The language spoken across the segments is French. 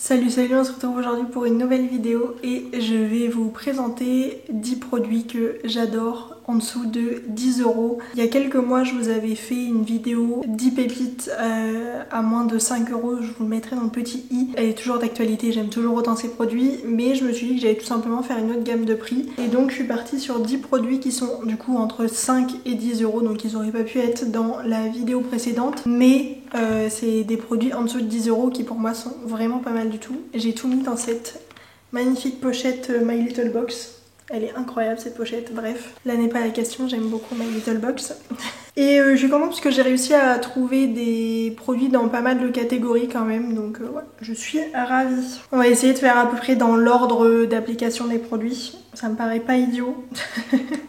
Salut, on se retrouve aujourd'hui pour une nouvelle vidéo et je vais vous présenter 10 produits que j'adore en dessous de 10 €. Il y a quelques mois, je vous avais fait une vidéo 10 pépites à moins de 5 €. Je vous le mettrai dans le petit i. Elle est toujours d'actualité, j'aime toujours autant ces produits, mais je me suis dit que j'allais tout simplement faire une autre gamme de prix. Et donc je suis partie sur 10 produits qui sont du coup entre 5 et 10 €, donc ils auraient pas pu être dans la vidéo précédente, mais c'est des produits en dessous de 10 € qui pour moi sont vraiment pas mal du tout. J'ai tout mis dans cette magnifique pochette My Little Box. Elle est incroyable cette pochette, bref. Là n'est pas la question, j'aime beaucoup My Little Box. Et je suis contente parce que j'ai réussi à trouver des produits dans pas mal de catégories quand même, donc ouais, je suis ravie. On va essayer de faire à peu près dans l'ordre d'application des produits, ça me paraît pas idiot.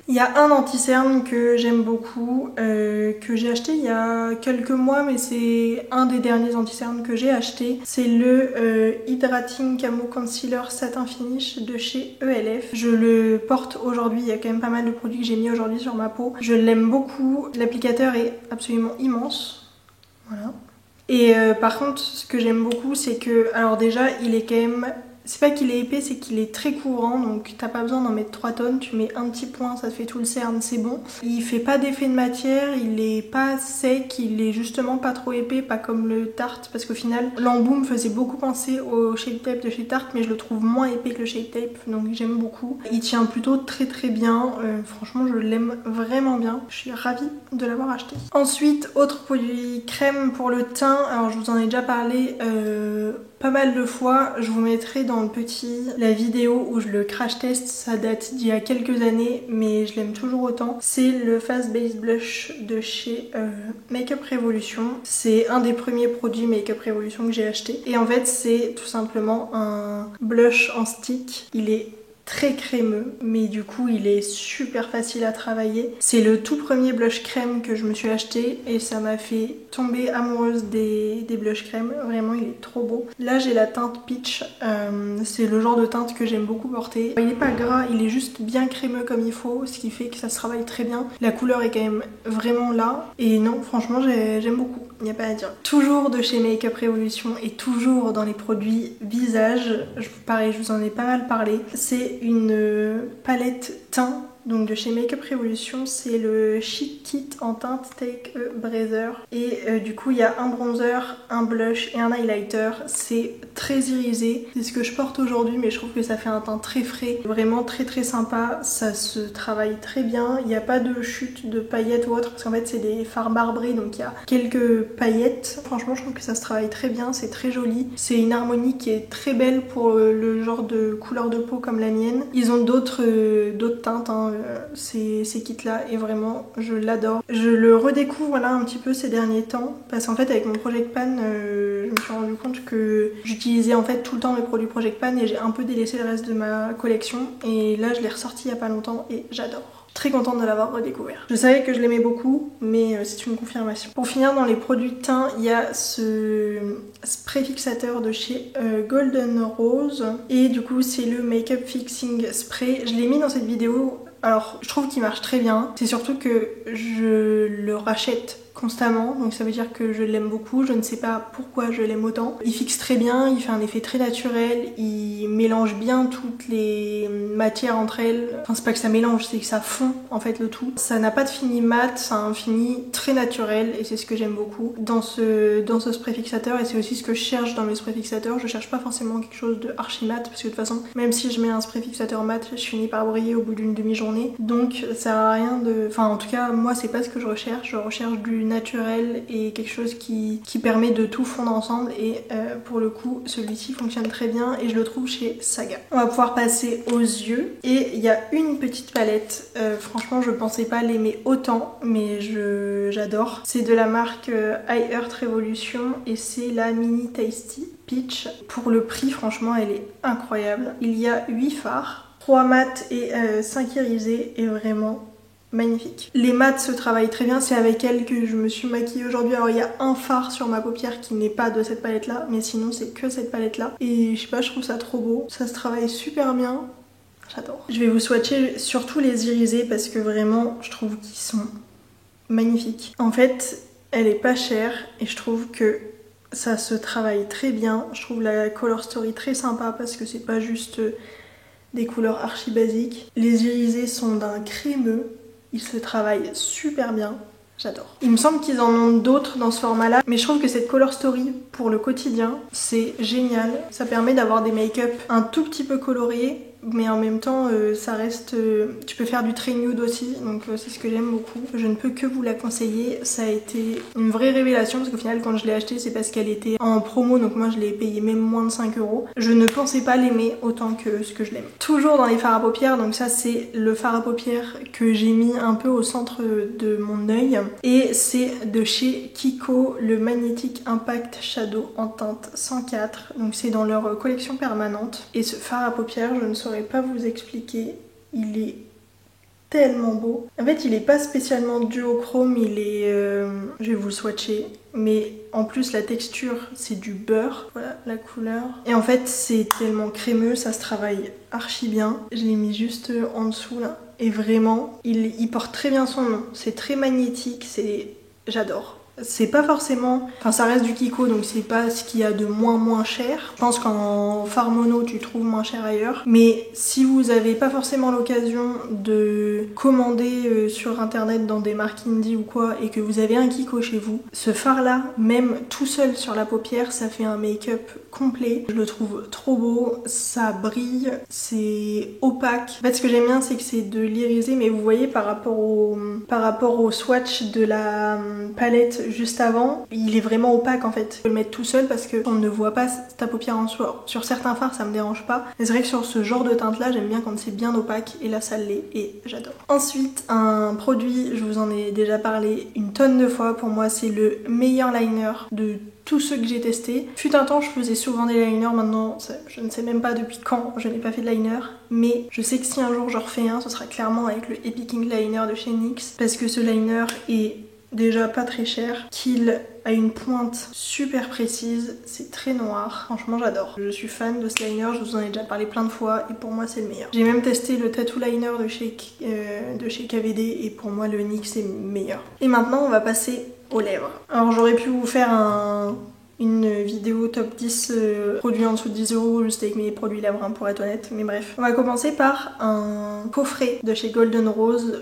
Il y a un anti-cerne que j'aime beaucoup, que j'ai acheté il y a quelques mois, mais c'est un des derniers anti-cernes que j'ai acheté. C'est le Hydrating Camo Concealer Satin Finish de chez ELF. Je le porte aujourd'hui, il y a quand même pas mal de produits que j'ai mis aujourd'hui sur ma peau. Je l'aime beaucoup, l'applicateur est absolument immense, voilà. Et par contre, ce que j'aime beaucoup, c'est que, alors déjà, il est quand même... C'est pas qu'il est épais, c'est qu'il est très couvrant, donc t'as pas besoin d'en mettre 3 tonnes, tu mets un petit point, ça te fait tout le cerne, c'est bon. Il fait pas d'effet de matière, il est pas sec, il est justement pas trop épais, pas comme le Tarte, parce qu'au final, l'embout me faisait beaucoup penser au Shape Tape de chez Tarte, mais je le trouve moins épais que le Shape Tape, donc j'aime beaucoup. Il tient plutôt très bien, franchement je l'aime vraiment bien, je suis ravie de l'avoir acheté. Ensuite, autre produit crème pour le teint, alors je vous en ai déjà parlé pas mal de fois, je vous mettrai dans le petit la vidéo où je le crash test, ça date d'il y a quelques années mais je l'aime toujours autant. C'est le Fast Base Blush de chez Makeup Revolution. C'est un des premiers produits Makeup Revolution que j'ai acheté et en fait c'est tout simplement un blush en stick. Il est très crémeux, mais du coup il est super facile à travailler. C'est le tout premier blush crème que je me suis acheté et ça m'a fait tomber amoureuse des blush crème. Vraiment il est trop beau. Là j'ai la teinte Peach, c'est le genre de teinte que j'aime beaucoup porter. Il est pas gras, il est juste bien crémeux comme il faut, ce qui fait que ça se travaille très bien. La couleur est quand même vraiment là et non franchement j'aime beaucoup, il n'y a pas à dire. Toujours de chez Makeup Revolution et toujours dans les produits visage, pareil je vous en ai pas mal parlé, c'est une palette teint donc de chez Makeup Revolution, c'est le Chic Kit en teinte Take a Breather et du coup il y a un bronzer, un blush et un highlighter. C'est très irisé, c'est ce que je porte aujourd'hui mais je trouve que ça fait un teint très frais, vraiment très sympa, ça se travaille très bien, il n'y a pas de chute de paillettes ou autre parce qu'en fait c'est des fards marbrés donc il y a quelques paillettes. Franchement je trouve que ça se travaille très bien, c'est très joli, c'est une harmonie qui est très belle pour le genre de couleur de peau comme la mienne. Ils ont d'autres teintes hein, ces kits là et vraiment je l'adore. Je le redécouvre là un petit peu ces derniers temps parce qu'en fait avec mon Project Pan je me suis rendu compte que j'utilisais en fait tout le temps mes produits Project Pan et j'ai un peu délaissé le reste de ma collection et là je l'ai ressorti il y a pas longtemps et j'adore. Très contente de l'avoir redécouvert. Je savais que je l'aimais beaucoup mais c'est une confirmation. Pour finir dans les produits teint, il y a ce spray fixateur de chez Golden Rose et du coup c'est le Makeup Fixing Spray. Je l'ai mis dans cette vidéo. Alors je trouve qu'il marche très bien, c'est surtout que je le rachète constamment, donc ça veut dire que je l'aime beaucoup, je ne sais pas pourquoi je l'aime autant. Il fixe très bien, il fait un effet très naturel, il mélange bien toutes les matières entre elles. Enfin c'est pas que ça mélange, c'est que ça fond en fait le tout. Ça n'a pas de fini mat, ça a un fini très naturel et c'est ce que j'aime beaucoup dans ce spray fixateur et c'est aussi ce que je cherche dans mes sprays fixateurs. Je cherche pas forcément quelque chose de archi mat parce que de toute façon même si je mets un spray fixateur mat, je finis par briller au bout d'une demi-journée. Donc ça sert à rien de... Enfin en tout cas moi c'est pas ce que je recherche du naturel et quelque chose qui permet de tout fondre ensemble et pour le coup celui-ci fonctionne très bien et je le trouve chez Saga. On va pouvoir passer aux yeux et il y a une petite palette, franchement je pensais pas l'aimer autant mais j'adore. C'est de la marque iHeart Revolution et c'est la Mini Tasty Peach. Pour le prix franchement elle est incroyable. Il y a 8 fards, 3 mat et 5 irisés et vraiment magnifique. Les mats se travaillent très bien, c'est avec elle que je me suis maquillée aujourd'hui. Alors il y a un fard sur ma paupière qui n'est pas de cette palette là, mais sinon c'est que cette palette là. Et je sais pas, je trouve ça trop beau. Ça se travaille super bien, j'adore. Je vais vous swatcher surtout les irisés parce que vraiment je trouve qu'ils sont magnifiques. En fait, elle est pas chère et je trouve que Ça se travaille très bien. Je trouve la color story très sympa parce que c'est pas juste des couleurs archi basiques. Les irisés sont d'un crémeux. Ils se travaillent super bien. J'adore. Il me semble qu'ils en ont d'autres dans ce format-là, mais je trouve que cette color story pour le quotidien, c'est génial. Ça permet d'avoir des make-up un tout petit peu colorés, mais en même temps ça reste... tu peux faire du trait nude aussi, donc c'est ce que j'aime beaucoup. Je ne peux que vous la conseiller. Ça a été une vraie révélation parce qu'au final quand je l'ai achetée c'est parce qu'elle était en promo, donc moi je l'ai payée même moins de 5 €. Je ne pensais pas l'aimer autant que ce que je l'aime. Toujours dans les fards à paupières, donc ça c'est le fard à paupières que j'ai mis un peu au centre de mon œil. Et c'est de chez Kiko, le Magnetic Impact Shadow en teinte 104. Donc c'est dans leur collection permanente. Et ce fard à paupières, je ne saurais pas vous expliquer, il est tellement beau. En fait il est pas spécialement duochrome, il est... je vais vous le swatcher. Mais en plus la texture c'est du beurre, voilà la couleur. Et en fait c'est tellement crémeux, ça se travaille archi bien. Je l'ai mis juste en dessous là. Et vraiment, il porte très bien son nom. C'est très magnétique, j'adore. C'est pas forcément... Enfin ça reste du Kiko donc c'est pas ce qu'il y a de moins cher. Je pense qu'en fard mono tu trouves moins cher ailleurs. Mais si vous avez pas forcément l'occasion de commander sur internet dans des marques indie ou quoi et que vous avez un Kiko chez vous, ce fard là, même tout seul sur la paupière, ça fait un make-up complet. Je le trouve trop beau, ça brille, c'est opaque. En fait ce que j'aime bien c'est que c'est de l'irisé, mais vous voyez par rapport au swatch de la palette juste avant, il est vraiment opaque en fait. Je peux le mettre tout seul parce qu'on ne voit pas ta paupière en soi. Sur certains fards ça me dérange pas, mais c'est vrai que sur ce genre de teinte là j'aime bien quand c'est bien opaque et là ça l'est et j'adore. Ensuite un produit, je vous en ai déjà parlé une tonne de fois, pour moi c'est le meilleur liner de tous ceux que j'ai testés. Fut un temps je faisais souvent des liners, maintenant je ne sais même pas depuis quand je n'ai pas fait de liner, mais je sais que si un jour j'en refais un, ce sera clairement avec le Epic Ink Liner de chez NYX parce que ce liner est déjà pas très cher, qu'il a une pointe super précise, c'est très noir, franchement j'adore. Je suis fan de ce liner, je vous en ai déjà parlé plein de fois et pour moi c'est le meilleur. J'ai même testé le Tattoo Liner de chez KVD et pour moi le NYX est meilleur. Et maintenant on va passer aux lèvres. Alors j'aurais pu vous faire une vidéo top 10 produits en dessous de 10 € juste avec mes produits lèvres hein, pour être honnête, mais bref. On va commencer par un coffret de chez Golden Rose.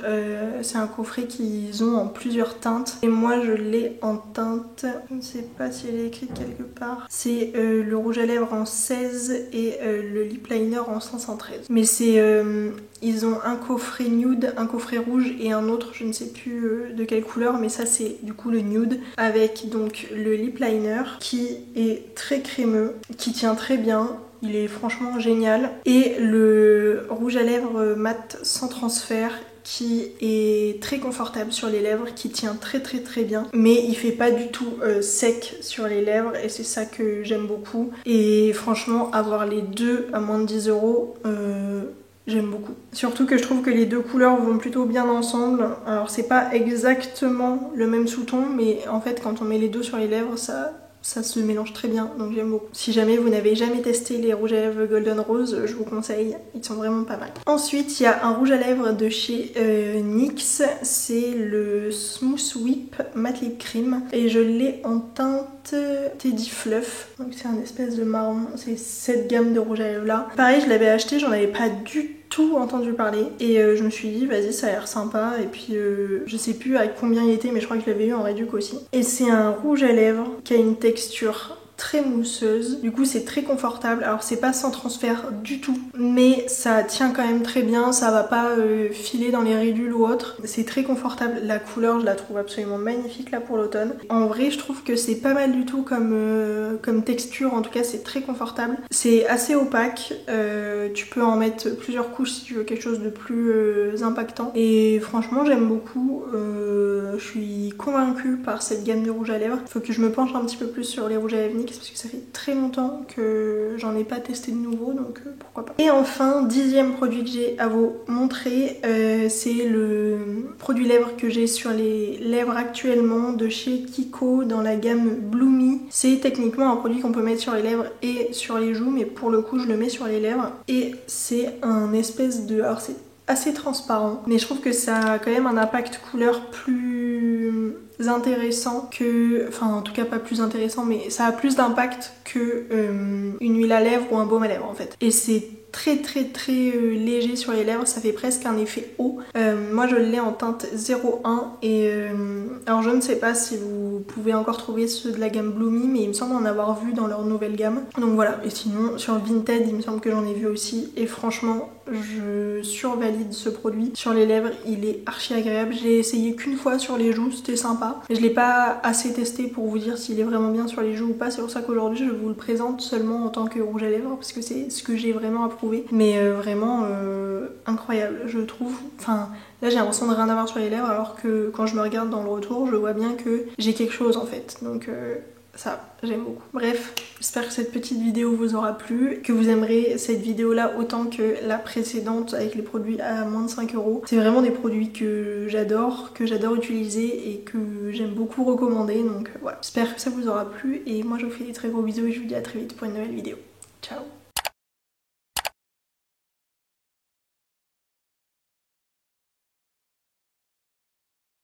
C'est un coffret qu'ils ont en plusieurs teintes et moi je l'ai en teinte, je ne sais pas si elle est écrite quelque part. C'est le rouge à lèvres en 16 et le lip liner en 513. Mais c'est... ils ont un coffret nude, un coffret rouge et un autre, je ne sais plus de quelle couleur, mais ça c'est du coup le nude avec donc le lip liner qui est très crémeux, qui tient très bien. Il est franchement génial. Et le rouge à lèvres mat sans transfert qui est très confortable sur les lèvres, qui tient très bien, mais il fait pas du tout sec sur les lèvres et c'est ça que j'aime beaucoup. Et franchement avoir les deux à moins de 10 €, j'aime beaucoup. Surtout que je trouve que les deux couleurs vont plutôt bien ensemble. Alors c'est pas exactement le même sous-ton, mais en fait quand on met les deux sur les lèvres, ça se mélange très bien, donc j'aime beaucoup. Si jamais vous n'avez jamais testé les rouges à lèvres Golden Rose, je vous conseille, ils sont vraiment pas mal. Ensuite, il y a un rouge à lèvres de chez NYX, c'est le Smooth Whip Matte Lip Cream et je l'ai en teinte Teddy Fluff, donc c'est un espèce de marron, c'est cette gamme de rouge à lèvres là. Pareil, je l'avais acheté, j'en avais pas du tout entendu parler et je me suis dit vas-y ça a l'air sympa et puis je sais plus à combien il était mais je crois que je l'avais eu en réduc aussi. Et c'est un rouge à lèvres qui a une texture très mousseuse, du coup c'est très confortable. Alors c'est pas sans transfert du tout, mais ça tient quand même très bien, ça va pas filer dans les ridules ou autre. C'est très confortable, la couleur je la trouve absolument magnifique là pour l'automne. En vrai je trouve que c'est pas mal du tout comme texture, en tout cas c'est très confortable. C'est assez opaque, tu peux en mettre plusieurs couches si tu veux quelque chose de plus impactant et franchement j'aime beaucoup. Je suis convaincue par cette gamme de rouge à lèvres. Faut que je me penche un petit peu plus sur les rouges à lèvres parce que ça fait très longtemps que j'en ai pas testé de nouveau, donc pourquoi pas. Et enfin, 10e produit que j'ai à vous montrer, c'est le produit lèvres que j'ai sur les lèvres actuellement de chez Kiko dans la gamme Bloomy. C'est techniquement un produit qu'on peut mettre sur les lèvres et sur les joues, mais pour le coup je le mets sur les lèvres et c'est un espèce de... Alors c'est assez transparent, mais je trouve que ça a quand même un impact couleur plus intéressant que, enfin en tout cas pas plus intéressant, mais ça a plus d'impact que une huile à lèvres ou un baume à lèvres en fait. Et c'est très léger sur les lèvres, ça fait presque un effet eau. Moi je l'ai en teinte 01 et alors je ne sais pas si vous pouvez encore trouver ceux de la gamme Bloomy, mais il me semble en avoir vu dans leur nouvelle gamme. Donc voilà, et sinon sur Vinted il me semble que j'en ai vu aussi et franchement je survalide ce produit. Sur les lèvres il est archi agréable, j'ai essayé qu'une fois sur les joues, c'était sympa. Mais je l'ai pas assez testé pour vous dire s'il est vraiment bien sur les joues ou pas, c'est pour ça qu'aujourd'hui je vous le présente seulement en tant que rouge à lèvres parce que c'est ce que j'ai vraiment approuvé. Mais vraiment incroyable je trouve. Enfin là j'ai l'impression de rien avoir sur les lèvres alors que quand je me regarde dans le retour je vois bien que j'ai quelque chose en fait. Donc ça j'aime beaucoup. Bref, j'espère que cette petite vidéo vous aura plu, que vous aimerez cette vidéo là autant que la précédente avec les produits à moins de 5 €. C'est vraiment des produits que j'adore utiliser et que j'aime beaucoup recommander. Donc voilà, j'espère que ça vous aura plu et moi je vous fais des très gros bisous et je vous dis à très vite pour une nouvelle vidéo. Ciao.